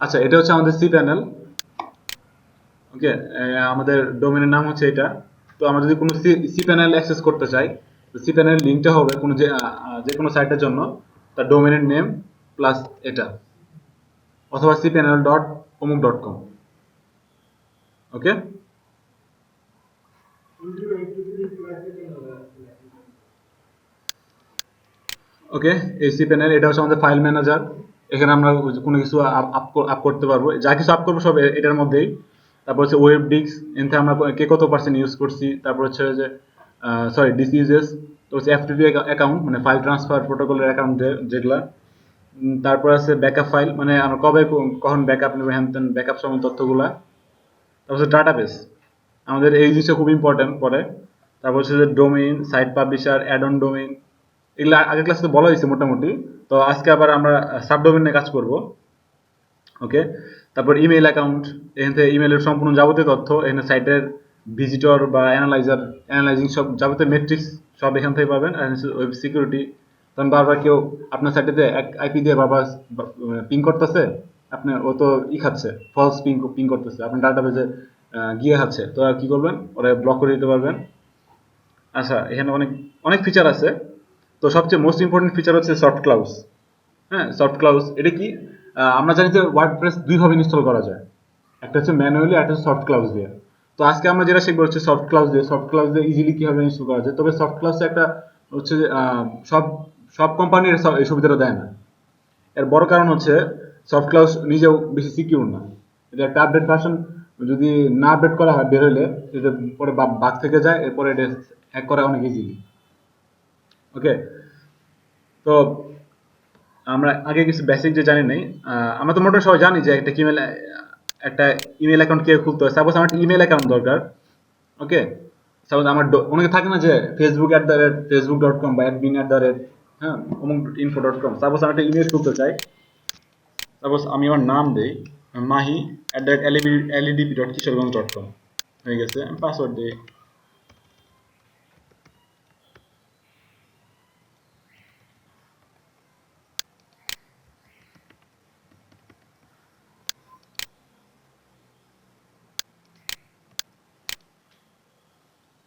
আচ্ছা, এটা হচ্ছে আমাদের সি প্যানেল। ওকে, আমাদের ডোমেনের নাম হচ্ছে এটা। তো আমরা যদি কোনো সি প্যানেল অ্যাক্সেস করতে চাই, তো সি প্যানেল লিঙ্কটা হবে কোনো যে কোনো সাইটের জন্য তার ডোমেনের নেম প্লাস এটা, অথবা সি প্যানেল ডট অমুক ডট কম। ওকে, ওকে, এই সি প্যানেল এটা হচ্ছে আমাদের ফাইল ম্যানেজার। এখানে আমরা কোনো কিছু আপ করতে পারবো, যা কিছু আপ করবো সব এটার মধ্যেই। তারপর হচ্ছে ওয়েব ডিস্ক, এতে আমরা কে কত পার্সেন্ট ইউজ করছি। তারপর হচ্ছে যে সরি ডিস ইউজেস, তো হচ্ছে এফটিপি অ্যাকাউন্ট মানে ফাইল ট্রান্সফার প্রোটোকলের অ্যাকাউন্ট যেগুলা। তারপর আছে ব্যাকআপ ফাইল, মানে আমরা কবে কখন ব্যাকআপ নেবো, হ্যান ত্যান ব্যাকআপ সময় তথ্যগুলা। তারপর হচ্ছে ডাটাবেস, আমাদের এই জিনিসটা খুব ইম্পর্টেন্ট পরে। তারপর হচ্ছে যে domain, site publisher, add on domain, এগুলো আগের ক্লাসে তো বলা হয়েছে মোটামুটি। তো আজকে আবার আমরা সাবডোমেইন নিয়ে কাজ করব। ওকে, তারপর ইমেইল অ্যাকাউন্ট, এখান থেকে ইমেইলের সম্পূর্ণ যাবতীয় তথ্য, এখানে সাইটের ভিজিটর বা অ্যানালাইজিং সব যাবতীয় মেট্রিক্স সব এখান থেকে পাবেন। আর ওয়েব সিকিউরিটি, তখন বারবার কেউ আপনার সাইটেতে এক আইপি দিয়ে বারবার পিং করতেছে, আপনি ও তো খাচ্ছে, ফলস পিং করতেছে, আপনার ডাটাবেজে গিয়ে খাচ্ছে, তো আর কি করবেন, ওরা ব্লক করে দিতে পারবেন। আচ্ছা, এখানে অনেক অনেক ফিচার আছে। তো সবচেয়ে মোস্ট ইম্পর্টেন্ট ফিচার হচ্ছে সফট ক্লাউজ। হ্যাঁ, সফট ক্লাউজ এটা কি? আমরা জানি যে ওয়ার্ডপ্রেস দুইভাবে ইনস্টল করা যায়, একটা হচ্ছে ম্যানুয়ালি, একটা হচ্ছে সফট ক্লাউজ দিয়ে। তো আজকে আমরা যেটা শিখবো হচ্ছে সফট ক্লাউজ দিয়ে ইজিলি কিভাবে ইনস্টল করা যায়। তবে সফট ক্লাউজ একটা হচ্ছে যে, সব সব কোম্পানির এই সুবিধাটা দেয় না। এর বড় কারণ হচ্ছে সফট ক্লাউজ নিজেও বেশি সিকিউর না। এটা একটা আপডেট ভার্সন যদি না আপডেট করা হয় বের হলে, এটা পরে বাগ থেকে যায়, এরপরে এটা হ্যাক করা অনেক ইজিলি। ওকে, তো আমরা আগে কিছু বেসিক যে জানি নাই, আমরা তো মোটামুটি সবাই জানি যে একটা ইমেল অ্যাকাউন্ট কে খুলতে হয়। সাপোজ আমার একটা ইমেল অ্যাকাউন্ট দরকার। ওকে, সাপোজ আমার অনেকে থাকে না যে facebook@facebook.com বা admin@, হ্যাঁ, অমুক ইনফো ডট কম। সাপোজ আমি একটা ইমেল খুলতে চাই, সাপোজ আমি আমার নাম দেই mahi@ledp.কিশোরগঞ্জ.com, হয়ে গেছে। আমি পাসওয়ার্ড দিই।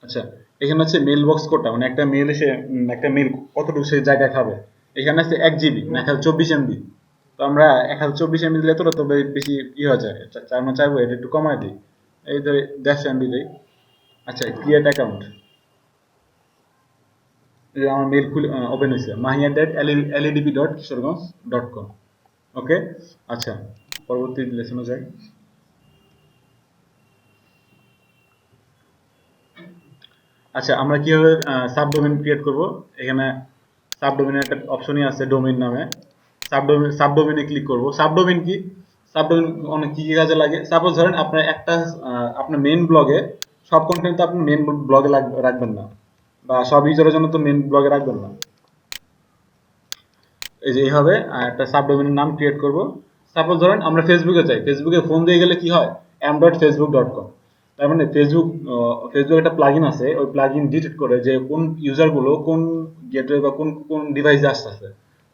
আচ্ছা, এখানে হচ্ছে মেল বক্স কোডটা, মানে একটা মেল এসে একটা মেল কতটুকু সে জায়গায় খাবে। এখানে আছে 1 জিবি, মানে 1024 MB। তো আমরা 1024 MB দিলে তো তবে বেশি হয়ে যায়, আমরা চাইবো এটা একটু কমায় দিই, এই ধরে 150 MB দিই। আচ্ছা, ক্রিয়েট অ্যাকাউন্ট, আমার মেল খুলে ওপেন হয়েছে mahi@ledp.কিশোরগঞ্জ.com। ওকে, আচ্ছা, পরবর্তী লেসনে যাই। আচ্ছা, আমরা কিভাবে সাবডোমেইন ক্রিয়েট করব। এখানে সাবডোমেইনের একটা অপশনই আছে ডোমেইন নামে। সাবডোমেইনে ক্লিক করব। সাবডোমেইন কি? সাবডোমেইন অনেক কি কি কাজে লাগে। সাপোজ ধরেন আপনার একটা আপনার মেইন ব্লগে সব কন্টেন্ট তো আপনি মেইন ব্লগে রাখবেন না, বা সব ইউজারের জন্য তো মেইন ব্লগে রাখবেন না। এই যে এইভাবে একটা সাবডোমেইনের নাম ক্রিয়েট করব। সাপোজ ধরেন আমরা ফেসবুকে চাই, ফেসবুকে ফোন দিয়ে গেলে কি হয়, am.facebook.com। তার মানে ফেসবুক একটা প্লাগইন আছে, ওই প্লাগইন ডিটেক্ট করে যে কোন ইউজারগুলো কোন গেটওয়ে বা কোন কোন ডিভাইসে আসতেছে।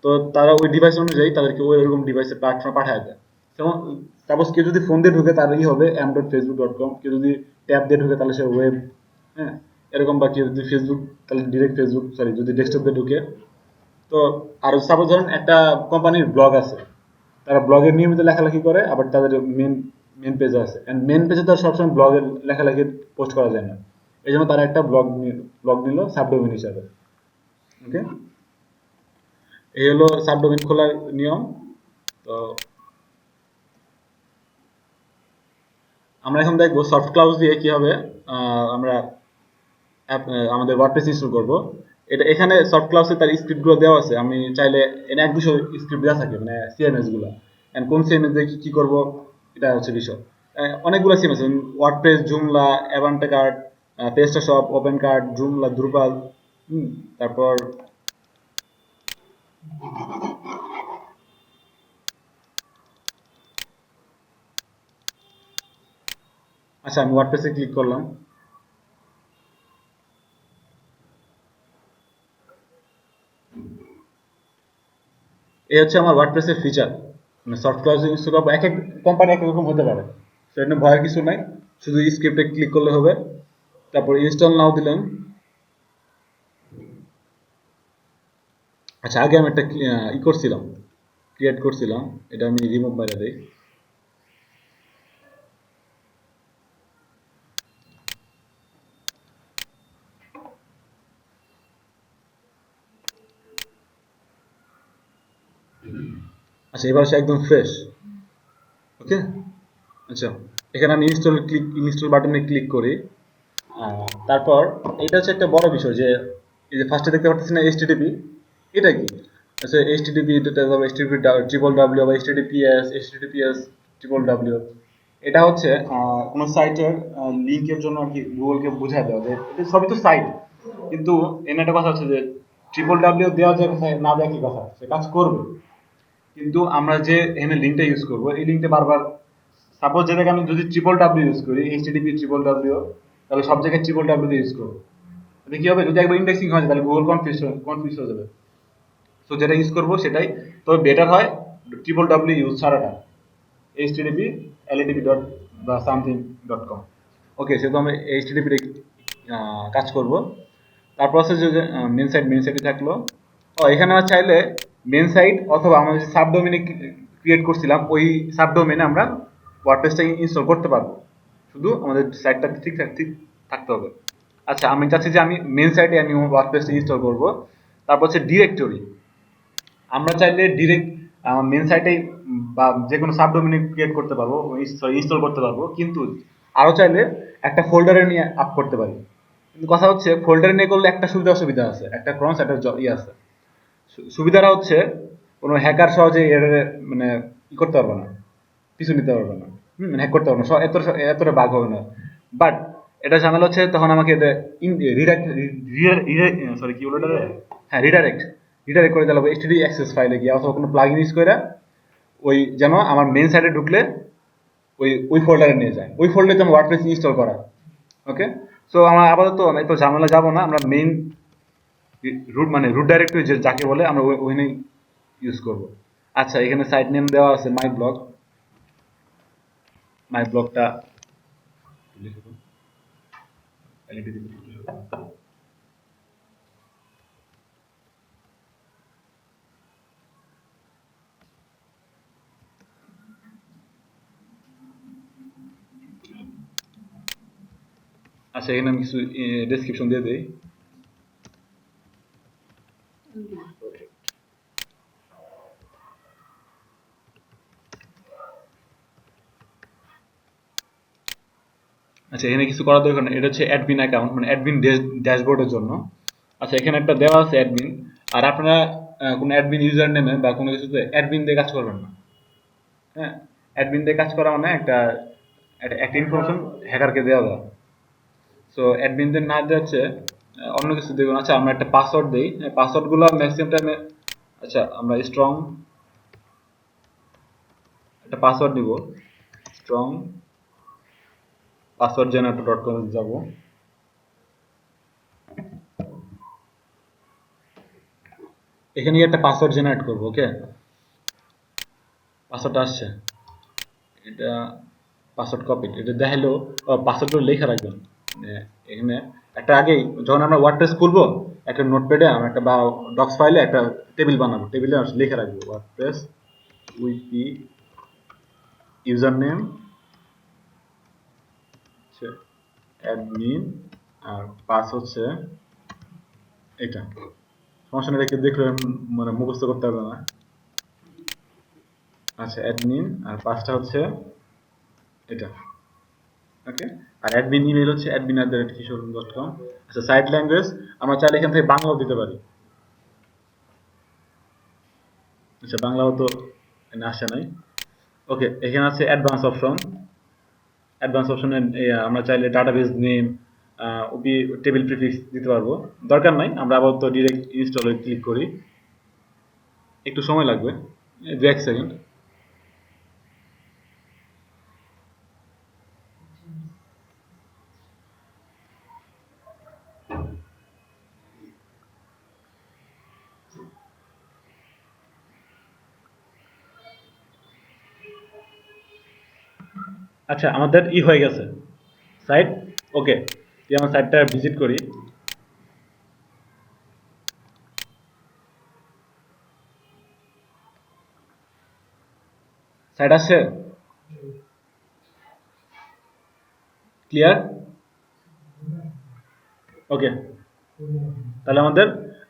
তো তারা ওই ডিভাইস অনুযায়ী তাদেরকে ওই ওরকম ডিভাইসে প্ল্যাটফর্মে পাঠায় দেয়। যেমন সাপোজ কেউ যদি ফোন দিয়ে ঢুকে তার হবে am.facebook.com, কেউ যদি ট্যাব দিয়ে ঢুকে তাহলে সে ওয়েব, হ্যাঁ, এরকম। বা কেউ যদি ফেসবুক, তাহলে ডিরেক্ট ফেসবুক, সরি যদি ডেস্কটপ দিয়ে ঢুকে। তো আর সাপোজ ধরেন একটা কোম্পানির ব্লগ আছে, তারা ব্লগে নিয়মিত লেখালেখি করে, আবার তাদের মেন মেন পেজও আছে। এন্ড মেন পেজে তো আর সবসময় ব্লগের লেখালেখি পোস্ট করা যায় না, এই জন্য তারা একটা ব্লগ নিল সাবডোমেইন হিসাবে। ওকে, এই হলো সাবডোমেইন খোলার নিয়ম। তো আমরা এখন দেখবো সফট ক্লাউজ দিয়ে কিভাবে আমরা আমাদের ওয়ার্ডপ্রেস ইনস্টল করব। এটা এখানে সফট ক্লাউসে তার স্ক্রিপ্ট গুলো দেওয়া আছে, আমি চাইলে এনে এক দুশো স্ক্রিপ্ট দেওয়া থাকে, মানে সিএমএস গুলো। এন্ড কোন সিএমএস দিয়ে কি করব, এটা হচ্ছে বিষয়। অনেকগুলো সিএমএস, ওয়ার্ডপ্রেস, জুমলা, অ্যাভান্টা কার্ড, পেস্টাশপ, ওপেন কার্ড, জুমলা, দ্রুপাল। তারপর আচ্ছা, আমি ওয়ার্ডপ্রেসে ক্লিক করলাম। এই হচ্ছে আমার ওয়ার্ডপ্রেসের ফিচার। মানে সফট ক্লাউজ ইনস্টল করবো, এক এক কোম্পানি এক এক রকম হতে পারে, সেটা ভয়ের কিছু নাই, শুধু স্ক্রিপ্টে ক্লিক করলে হবে। তারপর ইনস্টল নাও দিলেন। আচ্ছা, আগে আমি একটা ই করছিলাম, ক্রিয়েট করছিলাম, এটা আমি রিমুভ বাইরে দিই। আচ্ছা, এবার সে একদম ফ্রেশ। ওকে। আচ্ছা, এখানে আমি ইনস্টল বাটনে ক্লিক করি। তারপর এটা হচ্ছে একটা বড় বিষয় যে এই যে ফার্স্টে দেখতে পাচ্ছেন না এইচটিটিপি, এটা কি? আচ্ছা, এইচটিটিপি এইচটিটিপি ট্রিপল ডাব্লিউ বা এইচটিটিপিএস ট্রিপল ডাব্লিউ, এটা হচ্ছে কোনো সাইটের লিঙ্কের জন্য আর কি গুগলকে বোঝায় দেওয়া যে এটা সবই তো সাইট, কিন্তু এখানে একটা কথা হচ্ছে যে ট্রিপল ডাব্লিউ দেওয়া যায় না দেওয়া কি কথা, সে কাজ করবে, কিন্তু আমরা যে এখানে লিঙ্কটা ইউজ করবো এই লিঙ্কটা বারবার, সাপোজ যেটাকে আমি যদি ট্রিপল ডাব্লিউ ইউজ করি, এইচটিটিপি ট্রিপল ডাব্লিউ, তাহলে সব জায়গায় ট্রিপল ডাব্লিউ ইউজ করবো, তাহলে কি হবে, যদি একবার ইন্ডেক্সিং হয় তাহলে গুগল কনফিউজ হয়ে যাবে। সো যেটা ইউজ করবো সেটাই, তবে বেটার হয় ট্রিপল ডাব্লিউ ইউজ ছাড়াটা, এইচটিটিপি এলইডিপি ডট বা সামথিং ডট কম। ওকে, সেহেতু আমরা এইচটিটিপি কাজ করব। তারপর হচ্ছে যে মেন সাইটে থাকলো। ও, এখানে আমরা চাইলে মেন সাইট অথবা আমরা যে সাবডোমেনে ক্রিয়েট করছিলাম ওই সাবডোমেনে আমরা ওয়ার্ডপ্রেসটা ইনস্টল করতে পারবো, শুধু আমাদের সাইটটা ঠিক থাকতে হবে। আচ্ছা, আমি চাচ্ছি যে আমি মেন সাইটে আমি ওয়ার্ডপ্রেসটা ইনস্টল করব। তারপর হচ্ছে ডিরেক্টরি, আমরা চাইলে ডিরেক্ট মেন সাইটে বা যে কোনো সাবডোমেনে ক্রিয়েট করতে পারবো, ইনস্টল করতে পারবো, কিন্তু আরো চাইলে একটা ফোল্ডারে নিয়ে আপ করতে পারি। কিন্তু কথা হচ্ছে ফোল্ডারে নিয়ে করলে একটা সুবিধা অসুবিধা আছে, একটা ক্রস একটা ইয়ে আছে। সুবিধাটা হচ্ছে কোনো হ্যাকার সহজে এর মানে ই করতে পারবে না, পিছু নিতে পারবে না, মানে হ্যাক করতে পারবে না, এতটা বাগ হবে না। বাট এটা ঝামেলা হচ্ছে তখন আমাকে এটা সরি কি বলে এটা, হ্যাঁ রিডাইরেক্ট করে দিতে হবে এইচটিডি অ্যাক্সেস ফাইলে গিয়ে অথবা কোনো প্লাগইন ইউজ করে, ওই যেন আমার মেন সাইটে ঢুকলে ওই ফোল্ডারে নিয়ে যায়, ওই ফোল্ডারে আমার ওয়ার্ডপ্রেস ইনস্টল করা। ওকে, সো আমার আপাতত আমি তো ঝামেলা যাব না, আমরা মেইন রুট মানে রুট ডাইরেক্টরি যে যাকে বলে আমরা ওইখানে ইউজ করব। আচ্ছা, এখানে সাইট নেম দেওয়া আছে মাই ব্লগ, মাই ব্লগটা লিখে দিন, আচ্ছা এখানে আমি কিছু ডেসক্রিপশন দিয়ে দিই। আচ্ছা, এখানে কিছু করার দরকার নেই, এটা হচ্ছে অ্যাডমিন অ্যাকাউন্ট মানে অ্যাডমিন ড্যাশবোর্ডের জন্য। আচ্ছা, এখানে একটা দেওয়া আছে অ্যাডমিন, আর আপনারা কোনো অ্যাডমিন ইউজার নেমে বা কোনো কিছুতে অ্যাডমিন দিয়ে কাজ করবেন না। হ্যাঁ, অ্যাডমিন দিয়ে কাজ করা মানে একটা একটা ইনফরমেশন হ্যাকারকে দেওয়া যায়। সো অ্যাডমিনদের না দিয়ে হচ্ছে অন্য কিছু দেখুন। আচ্ছা, আমরা একটা পাসওয়ার্ড দিই, পাসওয়ার্ডগুলো ম্যাক্সিমাম টাইমে, আচ্ছা আমরা স্ট্রং একটা পাসওয়ার্ড দিব, strong password generator dot com যাবো। এখানে একটা পাসওয়ার্ড জেনারেট করবো। ওকে, পাসওয়ার্ডটা আসছে, এটা পাসওয়ার্ড কপি, এটা দেখাইলেও পাসওয়ার্ডগুলো লেখা রাখবেন। এখানে একটা আগেই যখন আমরা ওয়ার্ডপ্রেস খুলবো একটা নোটপ্যাডে আমরা একটা বা ডক্স ফাইলে একটা টেবিল বানাবো, টেবিলে লিখে রাখবো ওয়ার্ডপ্রেস উইপি ইউজার নেম অ্যাডমিন আর পাস হচ্ছে এটা। সমস্যা নেই, রেখে দেখলে মানে মুখস্থ করতে পারবে না। আচ্ছা, অ্যাডমিন আর পাসটা হচ্ছে এটা। ওকে, আর অ্যাডমিন ইমেল হচ্ছে admin@kishorun.com। আচ্ছা, সাইট ল্যাঙ্গুয়েজ আমরা চাইলে এখান থেকে বাংলাও দিতে পারি। আচ্ছা, বাংলাও তো এখানে আসে নাই। ওকে, এখানে আছে অ্যাডভান্স অপশনে আমরা চাইলে ডাটাবেস নেম ওপি টেবিল প্রিফিক্স দিতে পারবো, দরকার নাই, আমরা আপাতত ডিরেক্ট ইনস্টলে ক্লিক করি, একটু সময় লাগবে, 2-1 সেকেন্ড। আচ্ছা, আমাদের হয়ে গেছে সাইট। ওকে, আমার সাইটটা ভিজিট করি। সাইট আসছে, ক্লিয়ার। ওকে, তাহলে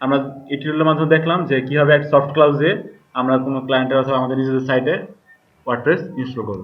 আমরা এই টিউটোরিয়ালের মাধ্যমে দেখলাম যে কিভাবে এক সফট ক্লাউজে আমরা কোনো ক্লায়েন্টের অথবা আমাদের নিজেদের সাইটে ওয়ার্ডপ্রেস ইনস্টল করব।